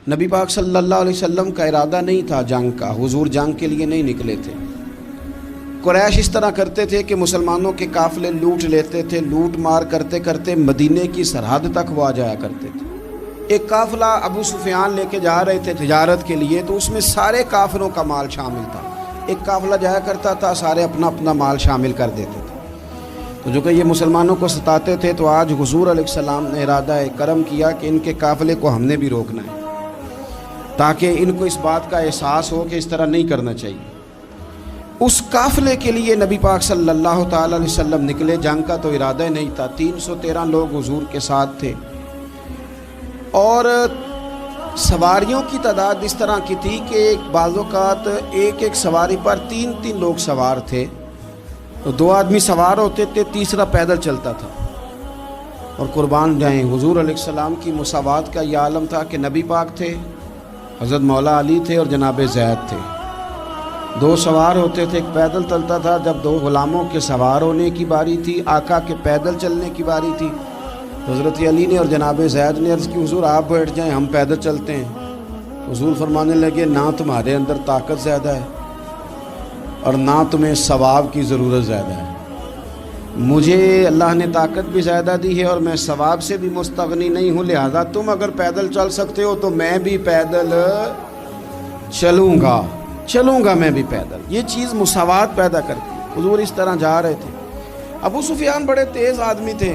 نبی پاک صلی اللہ علیہ وسلم کا ارادہ نہیں تھا جنگ کا، حضور جنگ کے لیے نہیں نکلے تھے۔ قریش اس طرح کرتے تھے کہ مسلمانوں کے قافلے لوٹ لیتے تھے، لوٹ مار کرتے کرتے مدینے کی سرحد تک وہ آ جایا کرتے تھے۔ ایک قافلہ ابو سفیان لے کے جا رہے تھے تجارت کے لیے، تو اس میں سارے کافروں کا مال شامل تھا۔ ایک قافلہ جایا کرتا تھا، سارے اپنا اپنا مال شامل کر دیتے تھے۔ تو جو کہ یہ مسلمانوں کو ستاتے تھے، تو آج حضور علیہ السلام نے ارادہ کرم کیا کہ ان کے قافلے کو ہم نے بھی روکنا ہے، تاکہ ان کو اس بات کا احساس ہو کہ اس طرح نہیں کرنا چاہیے۔ اس قافلے کے لیے نبی پاک صلی اللہ تعالی علیہ وسلم نکلے، جنگ کا تو ارادہ نہیں تھا۔ 313 لوگ حضور کے ساتھ تھے، اور سواریوں کی تعداد اس طرح کی تھی کہ بعض اوقات ایک سواری پر 3 لوگ سوار تھے، تو 2 آدمی سوار ہوتے تھے، تیسرا پیدل چلتا تھا۔ اور قربان جائیں، حضور علیہ السلام کی مساوات کا یہ عالم تھا کہ نبی پاک تھے، حضرت مولا علی تھے اور جناب زید تھے۔ 2 سوار ہوتے تھے، ایک پیدل چلتا تھا۔ جب 2 غلاموں کے سوار ہونے کی باری تھی، آقا کے پیدل چلنے کی باری تھی، حضرت علی نے اور جناب زید نے عرض کی حضور آپ بیٹھ جائیں، ہم پیدل چلتے ہیں۔ حضور فرمانے لگے نہ تمہارے اندر طاقت زیادہ ہے اور نہ تمہیں ثواب کی ضرورت زیادہ ہے، مجھے اللہ نے طاقت بھی زیادہ دی ہے اور میں ثواب سے بھی مستغنی نہیں ہوں، لہذا تم اگر پیدل چل سکتے ہو تو میں بھی پیدل چلوں گا میں بھی پیدل۔ یہ چیز مساوات پیدا کرتی۔ حضور اس طرح جا رہے تھے۔ ابو سفیان بڑے تیز آدمی تھے،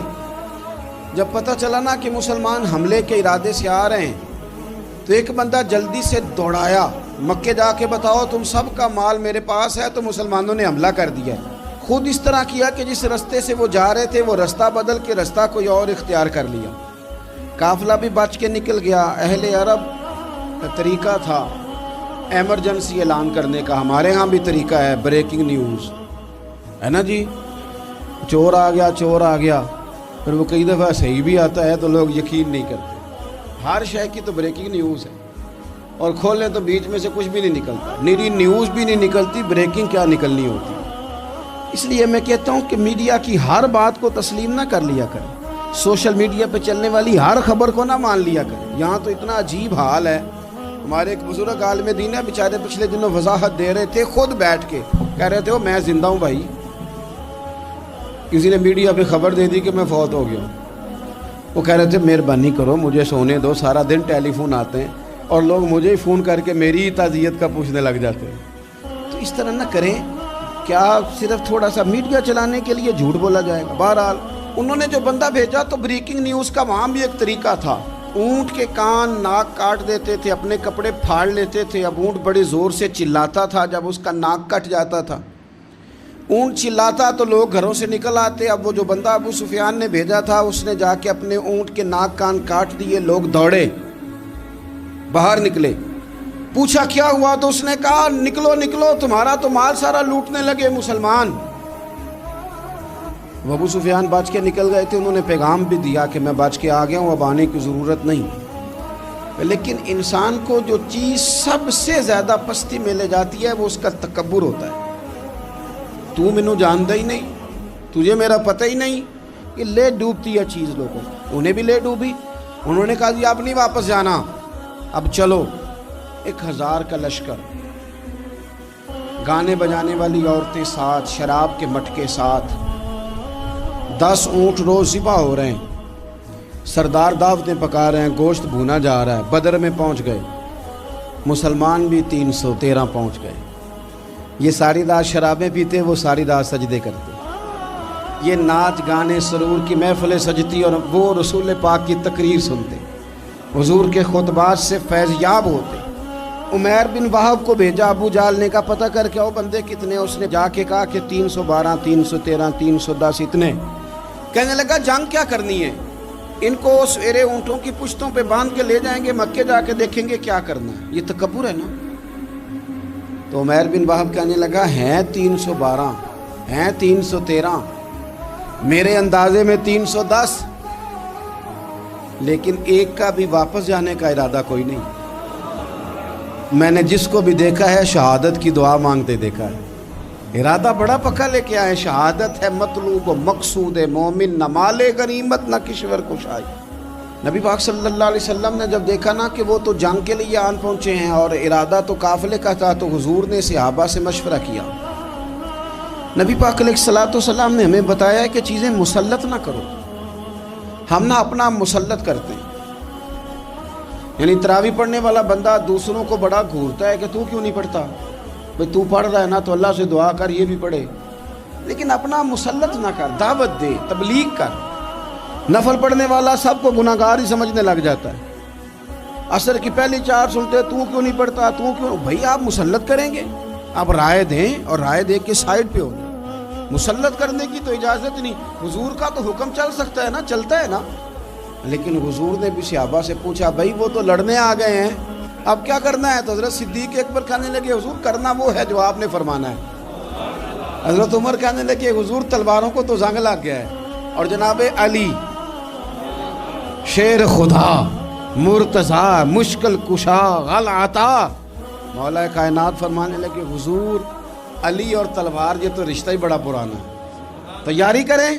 جب پتہ چلا نا کہ مسلمان حملے کے ارادے سے آ رہے ہیں، تو ایک بندہ جلدی سے دوڑایا، مکے جا کے بتاؤ تم سب کا مال میرے پاس ہے۔ تو مسلمانوں نے حملہ کر دیا۔ خود اس طرح کیا کہ جس رستے سے وہ جا رہے تھے وہ رستہ بدل کے رستہ کوئی اور اختیار کر لیا۔ قافلہ بھی بچ کے نکل گیا۔ اہل عرب کا طریقہ تھا ایمرجنسی اعلان کرنے کا، ہمارے ہاں بھی طریقہ ہے بریکنگ نیوز، ہے نا جی، چور آ گیا، پھر وہ کئی دفعہ صحیح بھی آتا ہے تو لوگ یقین نہیں کرتے۔ ہر شے کی تو بریکنگ نیوز ہے، اور کھولیں تو بیچ میں سے کچھ بھی نہیں نکلتا، نیری نیوز بھی نہیں نکلتی، بریکنگ کیا نکلنی ہوتی۔ اس لیے میں کہتا ہوں کہ میڈیا کی ہر بات کو تسلیم نہ کر لیا کریں، سوشل میڈیا پہ چلنے والی ہر خبر کو نہ مان لیا کریں۔ یہاں تو اتنا عجیب حال ہے، ہمارے ایک بزرگ عالم دین ہے، بیچارے پچھلے دنوں وضاحت دے رہے تھے، خود بیٹھ کے کہہ رہے تھے میں زندہ ہوں بھائی، کسی نے میڈیا پہ خبر دے دی کہ میں فوت ہو گیا ہوں۔ وہ کہہ رہے تھے مہربانی کرو مجھے سونے دو، سارا دن ٹیلی فون آتے ہیں اور لوگ مجھے ہی فون کر کے میری ہی تعزیت کا پوچھنے لگ جاتے ہیں۔ تو اس طرح نہ کریں، کیا صرف تھوڑا سا میڈیا چلانے کے لیے جھوٹ بولا جائے گا؟ بہرحال انہوں نے جو بندہ بھیجا تو بریکنگ نیوز کا وہاں بھی ایک طریقہ تھا۔ اونٹ کے کان ناک کاٹ دیتے تھے، اپنے کپڑے پھاڑ لیتے تھے۔ اب اونٹ بڑے زور سے چلاتا تھا، جب اس کا ناک کٹ جاتا تھا، اونٹ چلاتا تو لوگ گھروں سے نکل آتے۔ اب وہ جو بندہ ابو سفیان نے بھیجا تھا، اس نے جا کے اپنے اونٹ کے ناک کان کاٹ دیے۔ لوگ دوڑے، باہر نکلے، پوچھا کیا ہوا، تو اس نے کہا نکلو تمہارا تو مال سارا لوٹنے لگے مسلمان۔ وہ ابو سفیان بچ کے نکل گئے تھے، انہوں نے پیغام بھی دیا کہ میں بچ کے آ گیا ہوں، اب آنے کی ضرورت نہیں۔ لیکن انسان کو جو چیز سب سے زیادہ پستی میں لے جاتی ہے وہ اس کا تکبر ہوتا ہے۔ تو مینوں جاندا ہی نہیں، تجھے میرا پتہ ہی نہیں، کہ لے ڈوبتی ہے چیز لوگوں۔ انہیں بھی لے ڈوبی، انہوں نے کہا جی اب نہیں واپس جانا، اب چلو۔ 1000 کا لشکر، گانے بجانے والی عورتیں ساتھ، شراب کے مٹکے ساتھ، 10 اونٹ روز ذبح ہو رہے ہیں، سردار دعوتیں پکا رہے ہیں، گوشت بھونا جا رہا ہے۔ بدر میں پہنچ گئے، مسلمان بھی 313 پہنچ گئے۔ یہ ساری رات شرابیں پیتے، وہ ساری رات سجدے کرتے، یہ ناچ گانے سرور کی محفلیں سجتی اور وہ رسول پاک کی تقریر سنتے، حضور کے خطبات سے فیض یاب ہوتے۔ عمیر بن وہب کو بھیجا ابو جہل نے، کہا پتہ کر کے آؤ بندے کتنے۔ اس نے جا کے کہا کہ 312 313 310 اتنے۔ کہنے لگا جنگ کیا کرنی ہے، ان کو سویرے اونٹوں کی پشتوں پہ باندھ کے لے جائیں گے، مکے جا کے دیکھیں گے کیا کرنا ہے۔ یہ تکبر ہے نا۔ تو عمیر بن وہب کہنے لگا ہیں 312 ہیں 313، میرے اندازے میں 310، لیکن ایک کا بھی واپس جانے کا ارادہ کوئی نہیں۔ میں نے جس کو بھی دیکھا ہے شہادت کی دعا مانگتے دیکھا ہے، ارادہ بڑا پکا لے کے آئے، شہادت ہے مطلوب و مقصود مومن، نہ مال غنیمت نہ کشور کشائی۔ نبی پاک صلی اللہ علیہ وسلم نے جب دیکھا نا کہ وہ تو جنگ کے لیے آن پہنچے ہیں اور ارادہ تو قافلے کا تھا، تو حضور نے صحابہ سے مشورہ کیا. نبی پاک علیہ الصلوۃ والسلام نے ہمیں بتایا ہے کہ چیزیں مسلط نہ کرو. ہم نہ اپنا مسلط کرتے ہیں، یعنی تراویح پڑھنے والا بندہ دوسروں کو بڑا گھورتا ہے کہ تو کیوں نہیں پڑھتا، بھئی تو پڑھ رہا ہے نا تو اللہ سے دعا کر یہ بھی پڑھے، لیکن اپنا مسلط نہ کر، دعوت دے، تبلیغ کر. نفل پڑھنے والا سب کو گناہ گار ہی سمجھنے لگ جاتا ہے. عصر کی پہلی 4 سنتے تو کیوں نہیں پڑھتا، تو کیوں. بھئی آپ مسلط کریں گے، آپ رائے دیں اور رائے دے کے سائڈ پہ ہو. مسلط کرنے کی تو اجازت نہیں. حضور کا تو حکم چل سکتا ہے نا، چلتا ہے نا. لیکن حضور نے بھی صحابہ سے پوچھا بھائی وہ تو لڑنے آ گئے ہیں، اب کیا کرنا ہے؟ تو حضرت صدیق اکبر کہنے لگے حضور کرنا وہ ہے جو آپ نے فرمانا ہے. حضرت عمر کہنے لگے حضور تلواروں کو تو زنگ لگ گیا ہے. اور جناب علی شیر خدا مرتضیٰ مشکل کشا غل عطا مولا کائنات فرمانے لگے حضور علی اور تلوار یہ تو رشتہ ہی بڑا پرانا ہے، تیاری کریں.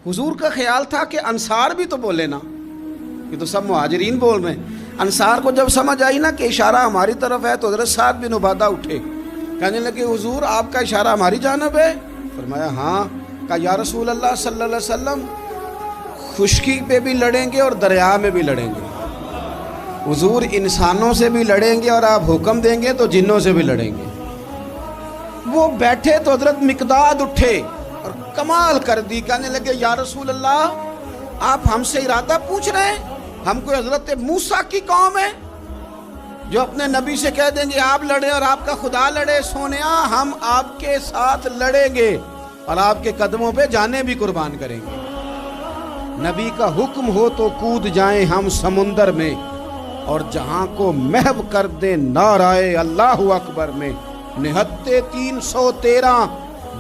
حضور کا خیال تھا کہ انصار بھی تو بولے نا، یہ تو سب مہاجرین بول رہے ہیں. انصار کو جب سمجھ آئی نا کہ اشارہ ہماری طرف ہے تو حضرت سعد بن عبادہ اٹھے، کہنے لگے حضور آپ کا اشارہ ہماری جانب ہے؟ فرمایا ہاں. کہا یا رسول اللہ صلی اللہ علیہ وسلم خشکی پہ بھی لڑیں گے اور دریا میں بھی لڑیں گے. حضور انسانوں سے بھی لڑیں گے اور آپ حکم دیں گے تو جنوں سے بھی لڑیں گے. وہ بیٹھے تو حضرت مقداد اٹھے اور کمال کر دی، کہنے لگے یا رسول اللہ آپ ہم سے ارادہ پوچھ رہے ہیں؟ ہم کوئی حضرت موسیٰ کی قوم ہے جو اپنے نبی سے کہہ دیں گے آپ لڑیں اور آپ کا خدا لڑے؟ سونیا ہم آپ کے ساتھ لڑیں گے اور آپ کے قدموں پہ جانیں بھی قربان کریں گے. نبی کا حکم ہو تو کود جائیں ہم سمندر میں اور جہاں کو محو کر دیں نعرہ اللہ اکبر میں. نہتے 313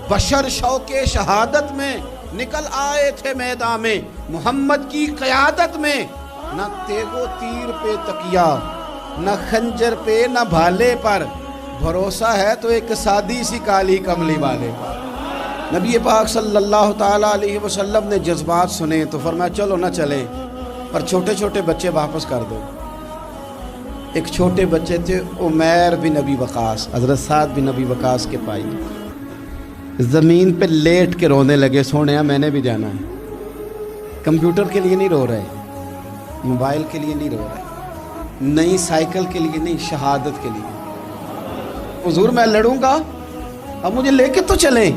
بشر شوق شہادت میں نکل آئے تھے میدان میں محمد کی قیادت میں. نہ تیغ و تیر پہ تکیہ، نہ خنجر پہ، نہ بھالے پر، بھروسہ ہے تو ایک سادی سی کالی کملی والے پر. نبی پاک صلی اللہ تعالیٰ علیہ وسلم نے جذبات سنے تو فرمایا چلو نہ چلیں پر چھوٹے چھوٹے بچے واپس کر دو. ایک چھوٹے بچے تھے عمیر بن ابی وقاص، حضرت سعد بن ابی وقاص کے بھائی، زمین پہ لیٹ کے رونے لگے سونیا میں نے بھی جانا ہے. کمپیوٹر کے لیے نہیں رو رہے، موبائل کے لیے نہیں رو رہے، نئی سائیکل کے لیے نہیں، شہادت کے لیے. حضور میں لڑوں گا اب مجھے لے کے تو چلیں.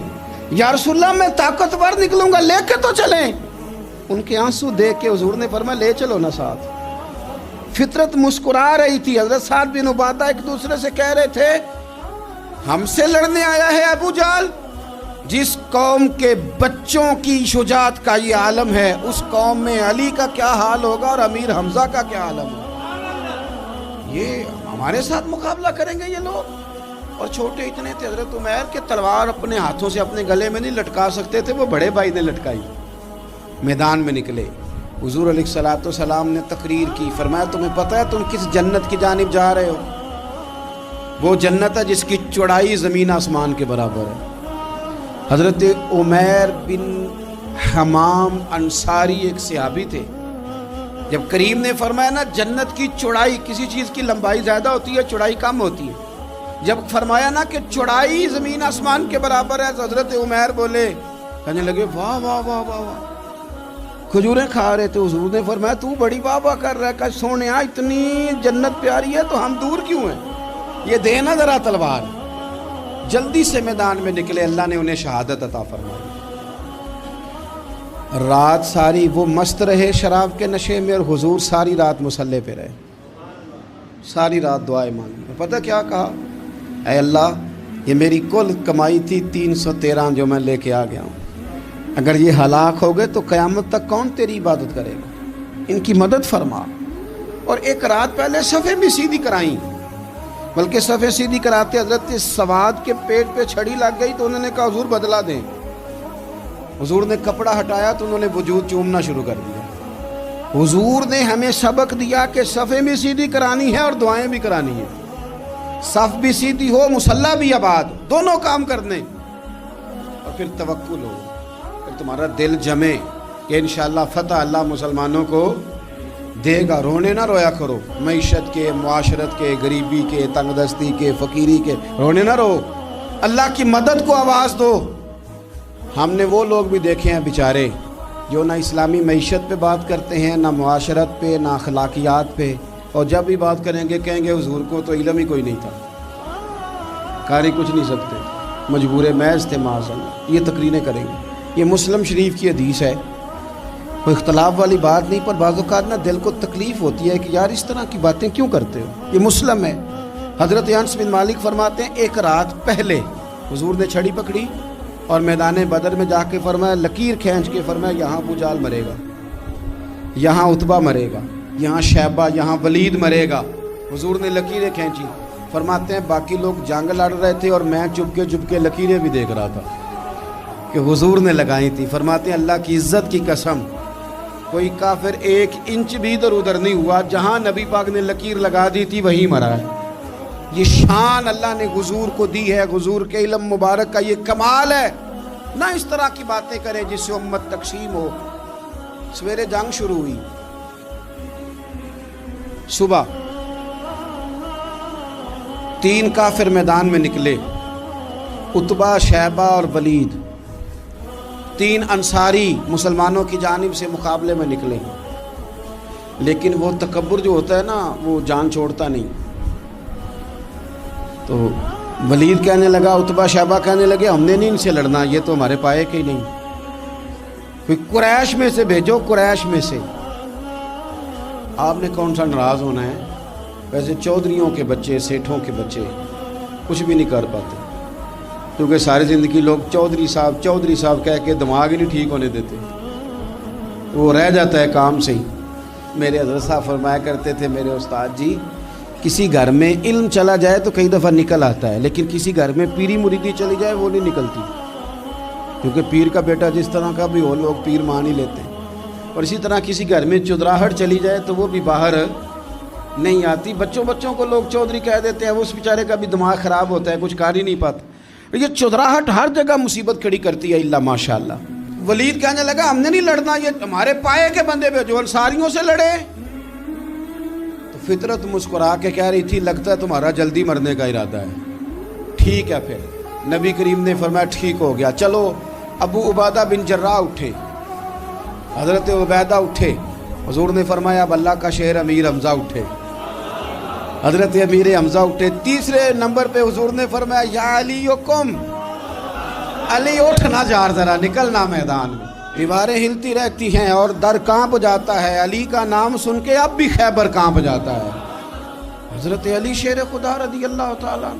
یا رسول اللہ میں طاقتور نکلوں گا، لے کے تو چلیں. ان کے آنسو دیکھ کے حضور نے فرمایا لے چلو نا ساتھ. فطرت مسکرا رہی تھی. حضرت سعد بن عبادہ ایک دوسرے سے کہہ رہے تھے ہم سے لڑنے آیا ہے ابو جہل، جس قوم کے بچوں کی شجاعت کا یہ عالم ہے اس قوم میں علی کا کیا حال ہوگا اور امیر حمزہ کا کیا عالم ہوگا. یہ ہمارے ساتھ مقابلہ کریں گے یہ لوگ. اور چھوٹے اتنے تھے حضرت عمیر کے تلوار اپنے ہاتھوں سے اپنے گلے میں نہیں لٹکا سکتے تھے، وہ بڑے بھائی نے لٹکائی. میدان میں نکلے، حضور علیہ الصلوۃ والسلام نے تقریر کی، فرمایا تمہیں پتہ ہے تم کس جنت کی جانب جا رہے ہو؟ وہ جنت ہے جس کی چوڑائی زمین آسمان کے برابر ہے. حضرت عمیر بن حمام انصاری ایک صحابی تھے. جب کریم نے فرمایا نا جنت کی چوڑائی، کسی چیز کی لمبائی زیادہ ہوتی ہے چوڑائی کم ہوتی ہے، جب فرمایا نا کہ چوڑائی زمین آسمان کے برابر ہے تو حضرت عمیر بولے، کہنے لگے واہ واہ واہ واہ واہ. کھجوریں کھا رہے تھے، حضور نے فرمایا تو بڑی واہ واہ کر رہا ہے، کہ سونیا اتنی جنت پیاری ہے تو ہم دور کیوں ہیں، یہ دینا ذرا تلوار. جلدی سے میدان میں نکلے، اللہ نے انہیں شہادت عطا فرمائی. رات ساری وہ مست رہے شراب کے نشے میں اور حضور ساری رات مصلی پہ رہے، ساری رات دعائیں مانگی. پتہ کیا کہا؟ اے اللہ یہ میری کل کمائی تھی 313 جو میں لے کے آ گیا ہوں، اگر یہ ہلاک ہو گئے تو قیامت تک کون تیری عبادت کرے گا، ان کی مدد فرما. اور ایک رات پہلے صفیں بھی سیدھی کرائیں، بلکہ صفیں سیدھی کراتے حضرت سواد کے پیٹ پہ چھڑی لگ گئی تو انہوں نے کہا حضور بدلا دیں. حضور نے کپڑا ہٹایا تو انہوں نے وجود چومنا شروع کر دیا. حضور نے ہمیں سبق دیا کہ صفیں بھی سیدھی کرانی ہے اور دعائیں بھی کرانی ہیں. صف بھی سیدھی ہو، مصلی بھی آباد، دونوں کام کرنے. اور پھر توکل ہو، پھر تمہارا دل جمے کہ انشاءاللہ فتح اللہ مسلمانوں کو دے گا، رونے نہ رویا کرو، معیشت کے، معاشرت کے، غریبی کے، تنگ دستی کے، فقیری کے رونے نہ رو، اللہ کی مدد کو آواز دو۔ ہم نے وہ لوگ بھی دیکھے ہیں بیچارے جو نہ اسلامی معیشت پہ بات کرتے ہیں، نہ معاشرت پہ، نہ اخلاقیات پہ، اور جب بھی بات کریں گے کہیں گے حضور کو تو علم ہی کوئی نہیں تھا، قاری کچھ نہیں سکتے، مجبور محض تھے معاذ اللہ، یہ تقریریں کریں گے۔ یہ مسلم شریف کی حدیث ہے، کوئی اختلاف والی بات نہیں، پر بعض اوقات نا دل کو تکلیف ہوتی ہے کہ یار اس طرح کی باتیں کیوں کرتے ہو۔ یہ مسلم ہے۔ حضرت انس بن مالک فرماتے ہیں ایک رات پہلے حضور نے چھڑی پکڑی اور میدان بدر میں جا کے فرمایا، لکیر کھینچ کے فرمایا یہاں ابو جہل مرے گا، یہاں عتبہ مرے گا، یہاں شیبہ، یہاں ولید مرے گا۔ حضور نے لکیریں کھینچی، فرماتے ہیں باقی لوگ جنگ لڑ رہے تھے اور میں چپ کے لکیریں بھی دیکھ رہا تھا کہ حضور نے لگائی تھی۔ فرماتے ہیں اللہ کی عزت کی قسم کوئی کافر ایک انچ بھی ادھر ادھر نہیں ہوا، جہاں نبی پاک نے لکیر لگا دی تھی وہیں مرا ہے۔ یہ شان اللہ نے حضور کو دی ہے، حضور کے علم مبارک کا یہ کمال ہے۔ نہ اس طرح کی باتیں کریں جس سے امت تقسیم ہو۔ سویرے جنگ شروع ہوئی، صبح 3 کافر میدان میں نکلے، عتبہ، شیبہ اور ولید، 3 انصاری مسلمانوں کی جانب سے مقابلے میں نکلے، لیکن وہ تکبر جو ہوتا ہے نا وہ جان چھوڑتا نہیں۔ تو ولید کہنے لگا، عتبہ شیبہ کہنے لگے ہم نے نہیں ان سے لڑنا، یہ تو ہمارے پائے کے ہی نہیں، کوئی قریش میں سے بھیجو، قریش میں سے۔ آپ نے کون سا ناراض ہونا ہے، ویسے چودھریوں کے بچے، سیٹھوں کے بچے کچھ بھی نہیں کر پاتے، کیونکہ ساری زندگی لوگ چودھری صاحب کہہ کے دماغ ہی نہیں ٹھیک ہونے دیتے، وہ رہ جاتا ہے کام سے ہی۔ میرے حضرت صاحب فرمایا کرتے تھے، میرے استاد جی، کسی گھر میں علم چلا جائے تو کئی دفعہ نکل آتا ہے، لیکن کسی گھر میں پیری مریدی چلی جائے وہ نہیں نکلتی، کیونکہ پیر کا بیٹا جس طرح کا بھی ہو لوگ پیر مان ہی لیتے ہیں۔ اور اسی طرح کسی گھر میں چودراہٹ چلی جائے تو وہ بھی باہر نہیں آتی۔ بچوں کو لوگ چودھری کہہ دیتے ہیں، وہ اس بیچارے کا بھی دماغ خراب ہوتا ہے، کچھ کر ہی نہیں پاتا۔ یہ چودراہٹ ہر جگہ مصیبت کھڑی کرتی ہے، اللہ ماشاء اللہ۔ ولید کہنے لگا ہم نے نہیں لڑنا، یہ ہمارے پائے کے بندے پہ جو انصاریوں سے لڑے۔ تو فطرت مسکرا کے کہہ رہی تھی لگتا ہے تمہارا جلدی مرنے کا ارادہ ہے، ٹھیک ہے۔ پھر نبی کریم نے فرمایا ٹھیک ہو گیا، چلو۔ ابو عبیدہ بن جراح اٹھے، حضرت عبیدہ اٹھے، حضور نے فرمایا اب اللہ کا شہر امیر حمزہ اٹھے، حضرت امیر حمزہ اٹھے۔ تیسرے نمبر پہ حضور نے فرمایا یا علی کم، علی اٹھنا جار ذرا نکلنا میدان میں۔ دیواریں ہلتی رہتی ہیں اور در کانپ جاتا ہے، علی کا نام سن کے اب بھی خیبر کانپ جاتا ہے۔ حضرت علی شیر خدا رضی اللہ تعالیٰ،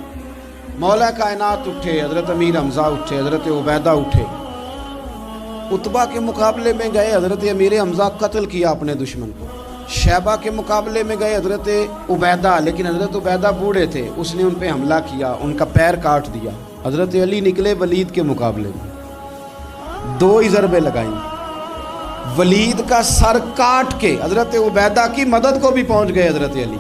مولا کائنات اٹھے، حضرت امیر حمزہ اٹھے، حضرت عبیدہ اٹھے۔ عتبہ کے مقابلے میں گئے، حضرت امیر حمزہ قتل کیا اپنے دشمن کو۔ شیبہ کے مقابلے میں گئے حضرت عبیدہ، لیکن حضرت عبیدہ بوڑھے تھے، اس نے ان پہ حملہ کیا، ان کا پیر کاٹ دیا۔ حضرت علی نکلے ولید کے مقابلے میں، 2 ہی ضربیں لگائیں، ولید کا سر کاٹ کے حضرت عبیدہ کی مدد کو بھی پہنچ گئے حضرت علی،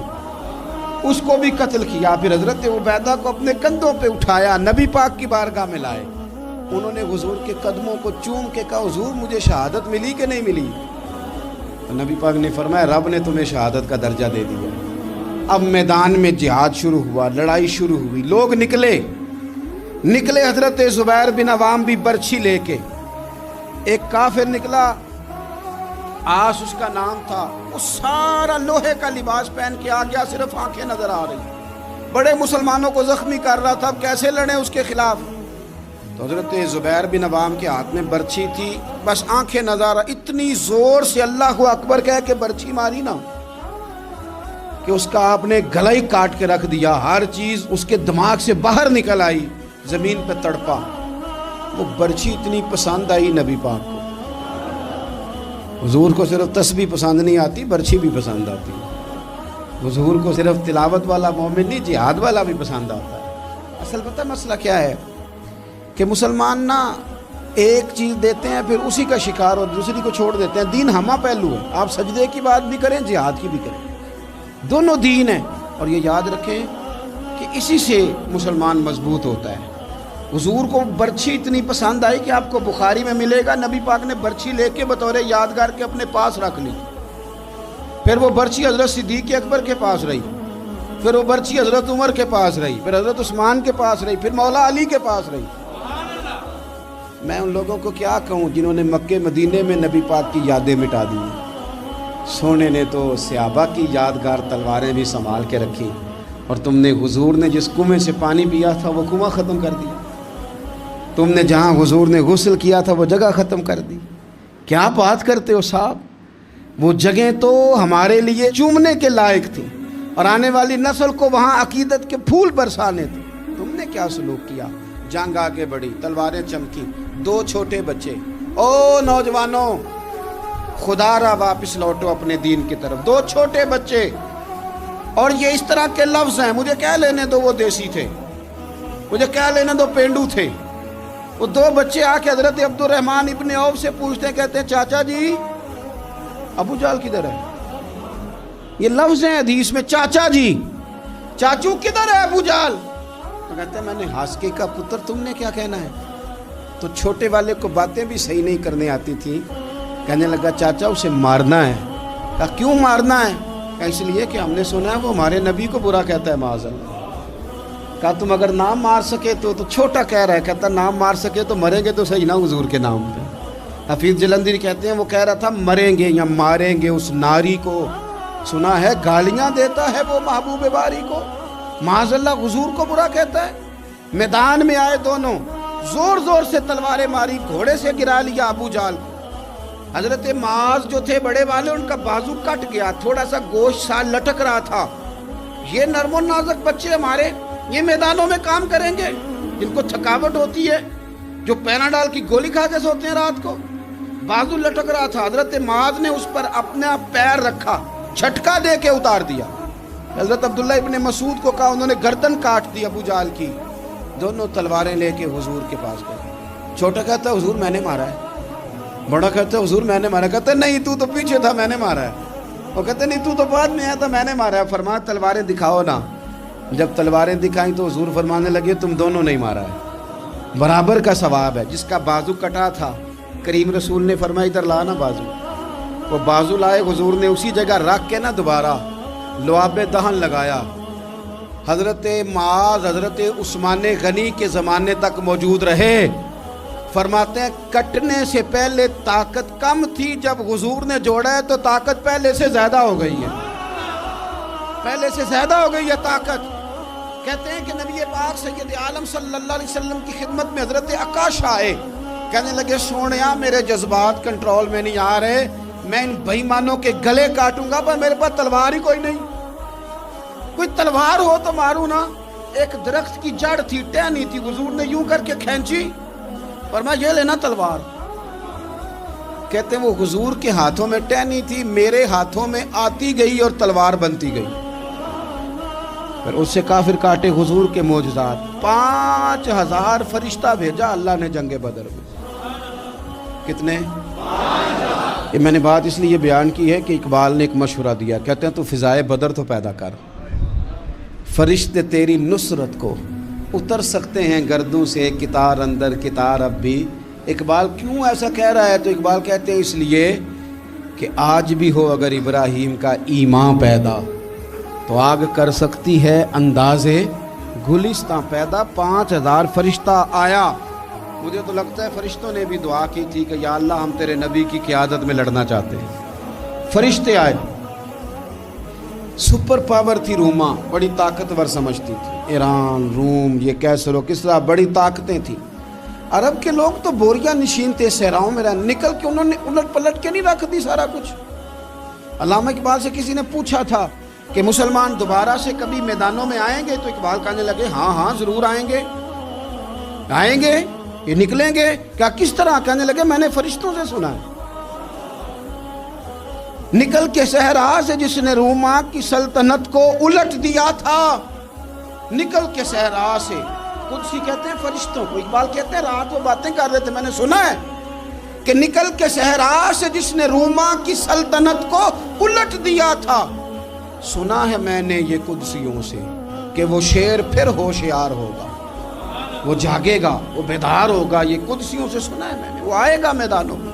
اس کو بھی قتل کیا۔ پھر حضرت عبیدہ کو اپنے کندھوں پہ اٹھایا، نبی پاک کی بارگاہ میں لائے، انہوں نے حضور کے قدموں کو چوم کے کہا حضور مجھے شہادت ملی کہ نہیں ملی؟ تو نبی پاک نے فرمایا رب نے تمہیں شہادت کا درجہ دے دیا۔ اب میدان میں جہاد شروع ہوا، لڑائی شروع ہوئی، لوگ نکلے۔ حضرت زبیر بن عوام بھی برچھی لے کے، ایک کافر نکلا، آس اس کا نام تھا، وہ سارا لوہے کا لباس پہن کے آ گیا، صرف آنکھیں نظر آ رہی، بڑے مسلمانوں کو زخمی کر رہا تھا، اب کیسے لڑیں اس کے خلاف؟ تو حضرت زبیر بن عوام کے ہاتھ میں برچھی تھی، بس آنکھیں نظر، اتنی زور سے اللہ اکبر کہہ کے برچھی ماری نا کہ اس کا آپ نے گلا ہی کاٹ کے رکھ دیا، ہر چیز اس کے دماغ سے باہر نکل آئی، زمین پہ تڑپا۔ وہ برچھی اتنی پسند آئی نبی پاک کو، حضور کو صرف تسبیح پسند نہیں آتی، برچھی بھی پسند آتی، حضور کو صرف تلاوت والا مومن نہیں، جہاد والا بھی پسند آتا ہے۔ اصل پتہ مسئلہ کیا ہے کہ مسلمان نا ایک چیز دیتے ہیں پھر اسی کا شکار اور دوسری کو چھوڑ دیتے ہیں۔ دین ہمہ پہلو ہے، آپ سجدے کی بات بھی کریں، جہاد کی بھی کریں، دونوں دین ہیں۔ اور یہ یاد رکھیں کہ اسی سے مسلمان مضبوط ہوتا ہے۔ حضور کو برچھی اتنی پسند آئی کہ آپ کو بخاری میں ملے گا، نبی پاک نے برچھی لے کے بطور یادگار کے اپنے پاس رکھ لی، پھر وہ برچی حضرت صدیق اکبر کے پاس رہی، پھر وہ برچی حضرت عمر کے پاس رہی، پھر حضرت عثمان کے پاس رہی، پھر مولا علی کے پاس رہی۔ میں ان لوگوں کو کیا کہوں جنہوں نے مکے مدینے میں نبی پاک کی یادیں مٹا دی۔ سونے نے تو صحابہ کی یادگار تلواریں بھی سنبھال کے رکھی، اور تم نے حضور نے جس کنویں سے پانی پیا تھا وہ کنواں ختم کر دیا، تم نے جہاں حضور نے غسل کیا تھا وہ جگہ ختم کر دی۔ کیا بات کرتے ہو صاحب، وہ جگہیں تو ہمارے لیے چومنے کے لائق تھی اور آنے والی نسل کو وہاں عقیدت کے پھول برسانے تھے۔ تم نے کیا سلوک کیا؟ جنگ آگے بڑھی، تلواریں چمکی، 2 چھوٹے بچے۔ او نوجوانوں، خدا را واپس لوٹو اپنے دین کی طرف۔ 2 چھوٹے بچے، اور یہ اس طرح کے لفظ ہیں، مجھے کیا لینے دو وہ دیسی تھے، مجھے کیا لینے دو پینڈو تھے۔ وہ 2 بچے آ کے حضرت عبد الرحمن ابن عوف سے پوچھتے ہیں، کہتے ہیں چاچا جی ابو جہل کدھر ہے؟ یہ لفظ ہیں حدیث میں، چاچا جی، چاچو کدھر ہے ابو جہل؟ تو کہتے ہیں میں نے ہاسکے کا پتر، تم نے کیا کہنا ہے؟ تو چھوٹے والے کو باتیں بھی صحیح نہیں کرنے آتی تھی، کہنے لگا چاچا اسے مارنا ہے۔ کہا کیوں مارنا ہے؟ کہا اس لیے کہ ہم نے سنا ہے وہ ہمارے نبی کو برا کہتا ہے معاذ اللہ۔ کہا تم اگر نام مار سکے تو چھوٹا کہہ رہا ہے، کہتا نام مار سکے تو مریں گے تو صحیح نا حضور کے نام پہ۔ حفیظ جلندری کہتے ہیں وہ کہہ رہا تھا مریں گے یا ماریں گے اس ناری کو، سنا ہے گالیاں دیتا ہے وہ محبوب باری کو، معاذ اللہ حضور کو برا کہتا ہے۔ میدان میں آئے دونوں، زور زور سے تلواریں ماری، گھوڑے سے گرا لیا ابو جہل کو۔ حضرت معاذ جو تھے بڑے والے، ان کا بازو کٹ گیا، تھوڑا سا گوشت سا لٹک رہا تھا۔ یہ نرم و نازک بچے ہمارے، یہ میدانوں میں کام کریں گے؟ جن کو تھکاوٹ ہوتی ہے، جو پیناڈال کی گولی کھا کے سوتے ہیں رات کو، بازو لٹک رہا تھا۔ حضرت معاذ نے اس پر اپنا پیر رکھا، جھٹکا دے کے اتار دیا۔ حضرت عبداللہ ابن مسعود کو کہا، انہوں نے گردن کاٹ دی ابو جہل کی۔ دونوں تلواریں لے کے حضور کے پاس گئے۔ چھوٹا کہتا ہے حضور میں نے مارا ہے، بڑا کہتا ہے حضور میں نے مارا۔ کہتا ہے نہیں تو پیچھے تھا، میں نے مارا ہے۔ وہ کہتے نہیں تو بعد میں آیا تھا، میں نے مارا ہے۔ فرمایا تلواریں دکھاؤ نا۔ جب تلواریں دکھائیں تو حضور فرمانے لگے تم دونوں نہیں مارا ہے، برابر کا ثواب ہے۔ جس کا بازو کٹا تھا کریم رسول نے فرمایا ادھر لانا بازو، وہ بازو لائے، حضور نے اسی جگہ رکھ کے نا دوبارہ لعاب دہن لگایا۔ حضرت معاذ حضرت عثمان غنی کے زمانے تک موجود رہے۔ فرماتے ہیں کٹنے سے پہلے طاقت کم تھی، جب حضور نے جوڑا ہے تو طاقت پہلے سے زیادہ ہو گئی ہے، پہلے سے زیادہ ہو گئی ہے طاقت۔ کہتے ہیں کہ نبی پاک سید عالم صلی اللہ علیہ وسلم کی خدمت میں حضرت عکاش آئے، کہنے لگے سونیا میرے جذبات کنٹرول میں نہیں آ رہے، میں ان بے ایمانوں کے گلے کاٹوں گا، پر میرے پاس تلوار ہی کوئی نہیں، کوئی تلوار ہو تو ماروں نا۔ ایک درخت کی جڑ تھی، ٹہنی تھی، حضور نے یوں کر کے کھینچی، فرمایا یہ لینا تلوار۔ کہتے ہیں وہ حضور کے ہاتھوں میں ٹہنی تھی، میرے ہاتھوں میں آتی گئی اور تلوار بنتی گئی۔ پھر اس سے کافر کاٹے حضور کے معجزات۔ 5000 فرشتہ بھیجا اللہ نے جنگ بدر میں۔ کتنے؟ یہ میں نے بات اس لیے بیان کی ہے کہ اقبال نے ایک مشورہ دیا، کہتے ہیں تو فضائے بدر تو پیدا کر، فرشتے تیری نصرت کو اتر سکتے ہیں گردوں سے، کتار اندر کتار اب بھی۔ اقبال کیوں ایسا کہہ رہا ہے؟ تو اقبال کہتے ہیں اس لیے کہ آج بھی ہو اگر ابراہیم کا ایمان پیدا تو آگ کر سکتی ہے انداز گلستاں پیدا۔ 5000 فرشتہ آیا۔ مجھے تو لگتا ہے فرشتوں نے بھی دعا کی تھی کہ یا اللہ ہم تیرے نبی کی قیادت میں لڑنا چاہتے ہیں۔ فرشتے آئے، سپر پاور تھی روما، بڑی طاقتور سمجھتی تھی، ایران، روم، یہ کیسر و کسرا، بڑی طاقتیں تھیں۔ عرب کے لوگ تو بوریا نشین تھے، صحراؤں میں نکل کے انہوں نے الٹ پلٹ کے نہیں رکھ دی سارا کچھ۔ علامہ اقبال سے کسی نے پوچھا تھا کہ مسلمان دوبارہ سے کبھی میدانوں میں آئیں گے؟ تو اقبال کہنے لگے ہاں ہاں ضرور آئیں گے، آئیں گے، یہ نکلیں گے۔ کیا کس طرح؟ کہنے لگے میں نے فرشتوں سے سنا ہے، نکل کے صحرا سے جس نے روما کی سلطنت کو الٹ دیا تھا، نکل کے صحرا سے۔ قدسی کہتے ہیں فرشتوں کو، اقبال کہتے ہیں رات وہ باتیں کر رہے تھے، میں نے سنا ہے کہ نکل کے صحرا سے جس نے روما کی سلطنت کو الٹ دیا تھا، سنا ہے میں نے یہ قدسیوں سے کہ وہ شیر پھر ہوشیار ہوگا، وہ جاگے گا، وہ بیدار ہوگا۔ یہ قدسیوں سے سنا ہے میں نے، وہ آئے گا میدانوں میں۔